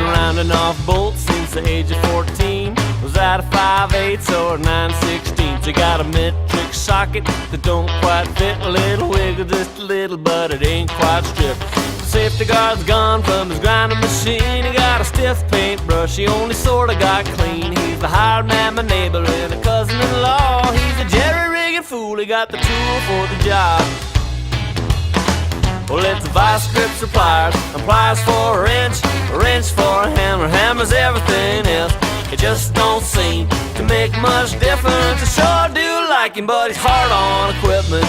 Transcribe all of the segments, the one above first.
Rounding off bolts since the age of 14. Was out of 5/8 or 9/16. You got a metric socket that don't quite fit. A little wiggle, just a little, but it ain't quite stripped. The safety guard's gone from his grinding machine. He got a stiff paintbrush, he only sorta got clean. He's the hired man, my neighbor, and a cousin-in-law. He's a jerry-rigging fool, he got the tool for the job. Well, it's a vice grip for pliers, and pliers for a wrench for a hammer. Hammer's everything else, it just don't seem to make much difference. I sure do like him, but he's hard on equipment.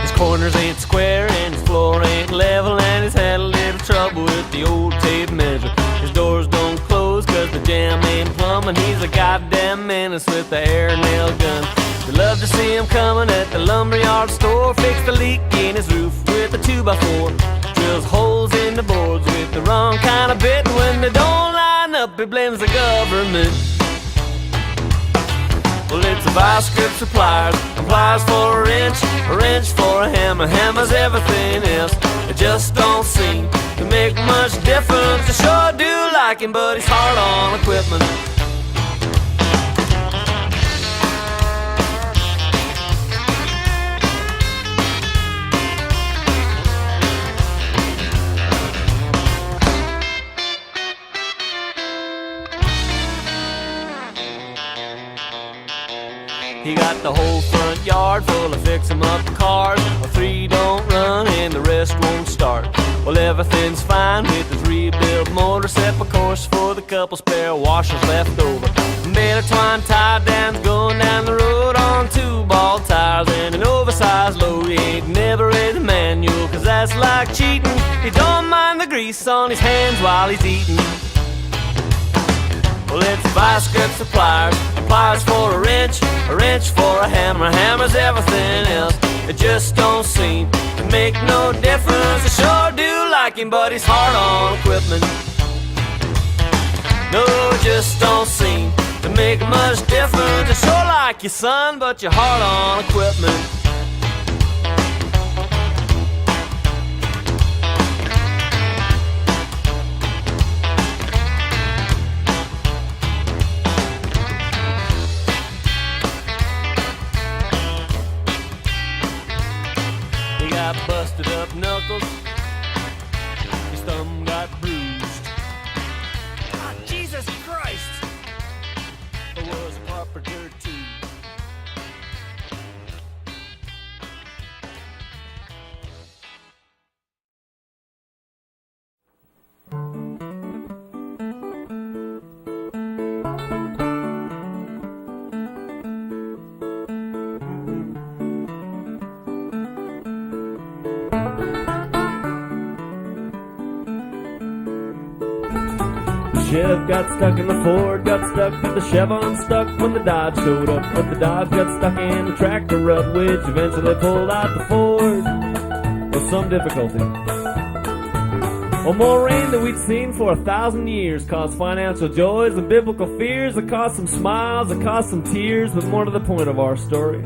His corners ain't square and his floor ain't level, and he's had a little trouble with the old tape measure. His doors don't close cause the jam ain't plumbing. He's a goddamn menace with the air nail gun. We love to see him coming at the lumberyard store. Fix the leak in his roof with a 2x4. Drills holes in the boards with the wrong kind of bit. And when they don't line up, he blames the government. Well, it's a vice grip for pliers, and pliers for a wrench for a hammer. Hammer's everything else, it just don't seem to make much difference. I sure do like him, but he's hard on equipment. He got the whole front yard full of fix-em-up cars. Well, 3 don't run and the rest won't start. Well, everything's fine with his rebuilt motor, except of course for the couple spare washers left over. Baler twine tie downs going down the road on 2-ball tires and an oversized load. He ain't never read the manual, cause that's like cheating. He don't mind the grease on his hands while he's eating. Well, it's vice grips for pliers, and pliers for a wrench for a hammer. Hammer's everything else, it just don't seem to make no difference. I sure do like him, but he's hard on equipment. No, it just don't seem to make much difference. I sure like you, son, but you're hard on equipment. Busted up knuckles, his thumb got bruised. Ah, Jesus Christ! I was a carpenter too. Chev got stuck in the Ford, got stuck with the Chevron stuck when the Dodge showed up. But the Dodge got stuck in the tractor rut, which eventually pulled out the Ford with some difficulty. Well, more rain than we'd seen for 1,000 years caused financial joys and biblical fears. It caused some smiles, it caused some tears, but more to the point of our story.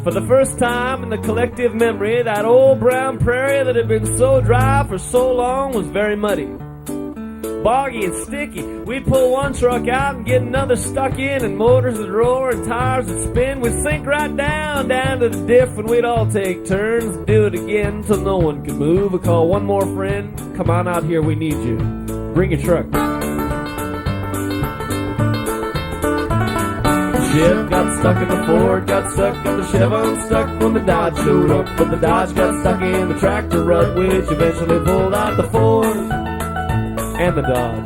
For the first time in the collective memory, that old brown prairie that had been so dry for so long was very muddy, boggy and sticky. We'd pull one truck out and get another stuck in, and motors would roar and tires would spin. We'd sink right down to the diff, and we'd all take turns and do it again till no one could move. We'd call one more friend, come on out here, we need you. Bring your truck. Chef got stuck in the Ford, got stuck in the Chevron stuck when the Dodge showed up. But the Dodge got stuck in the tractor rut, which eventually pulled out the Ford and the Dodge.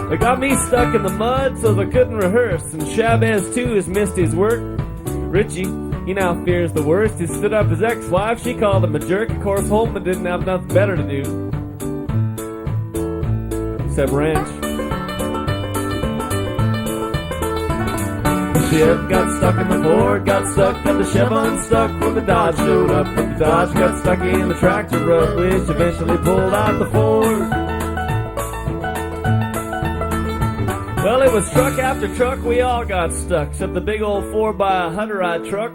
They got me stuck in the mud so they couldn't rehearse, and Chavez too has missed his work. Richie, he now fears the worst. He stood up his ex-wife, she called him a jerk. Of course Holtman didn't have nothing better to do except ranch. Chef got stuck in the Ford, got stuck in the Chevron stuck when the Dodge showed up. But the Dodge got stuck in the tractor rut, which eventually pulled out the Ford Well, it was truck after truck, we all got stuck, except the big old 4x100 truck.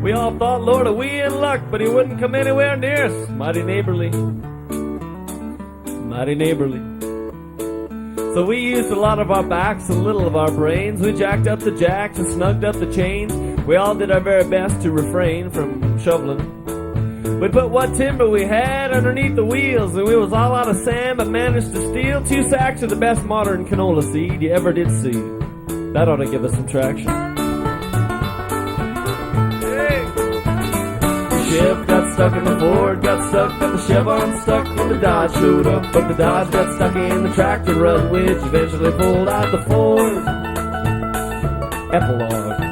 We all thought, Lord, are we in luck, but he wouldn't come anywhere near us. Mighty neighborly. Mighty neighborly. So we used a lot of our backs and little of our brains. We jacked up the jacks and snugged up the chains. We all did our very best to refrain from shoveling. We put what timber we had underneath the wheels, and we was all out of sand, but managed to steal 2 sacks of the best modern canola seed you ever did see. That ought to give us some traction. Hey. The Chev got stuck in the Ford, got stuck, but the Chevron stuck when the Dodge showed up. But the Dodge got stuck in the tractor rut, which eventually pulled out the Ford. Epilogue.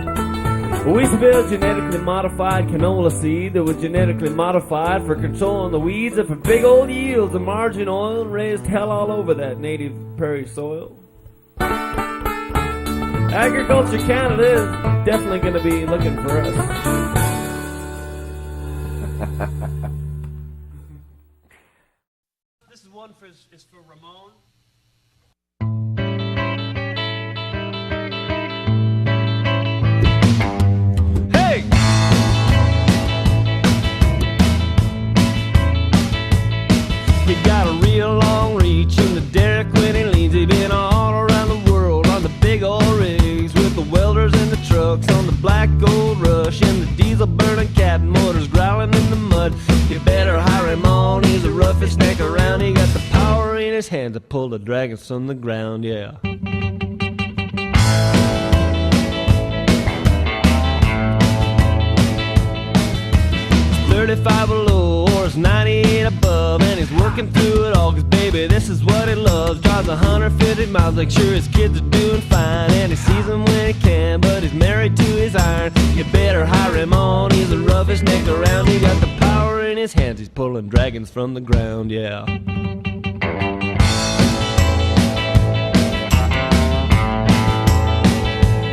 We spilled genetically modified canola seed that was genetically modified for controlling the weeds and for big old yields of margin oil, and raised hell all over that native prairie soil. Agriculture Canada is definitely going to be looking for us. This is one is for Ramon. He got a real long reach in the derrick when he leans. He been all around the world on the big old rigs, with the welders and the trucks on the black gold rush, and the diesel burning cat motors growling in the mud. You better hire him on, he's the roughest neck around. He got the power in his hands to pull the dragons from the ground, yeah. 35 below, or it's 98 above, and he's working through it all, cause baby, this is what he loves. Drives 150 miles, like sure his kids are doing fine, and he sees them when he can, but he's married to his iron. You better hire him on, he's the roughest neck around. He got the power in his hands, he's pulling dragons from the ground, yeah.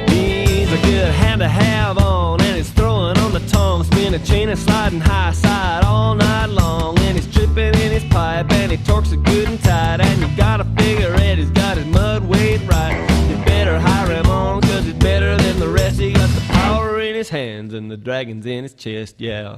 He's a good hand to have on, and he's throwing on the tongue, spin a chain and sliding high side all night long, and he's tripping in his pipe, and he torques it good and tight, and you gotta figure it, he's got his mud weight right. You better hire him on, cause he's better than the rest. He got the power in his hands and the dragons in his chest, yeah.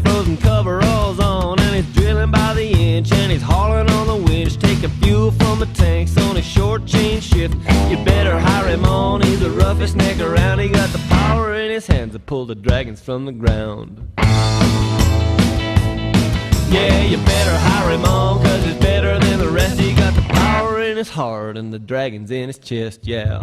Frozen coveralls on, and he's drilling by the inch, and he's hauling on the winch, taking fuel from the tanks on a short chain shift. You better hire him on, he's the roughest neck around. He got the power in his hands to pull the dragons from the ground. Yeah, you better hire him on, cause he's better than the rest. He got the power in his heart and the dragons in his chest, yeah.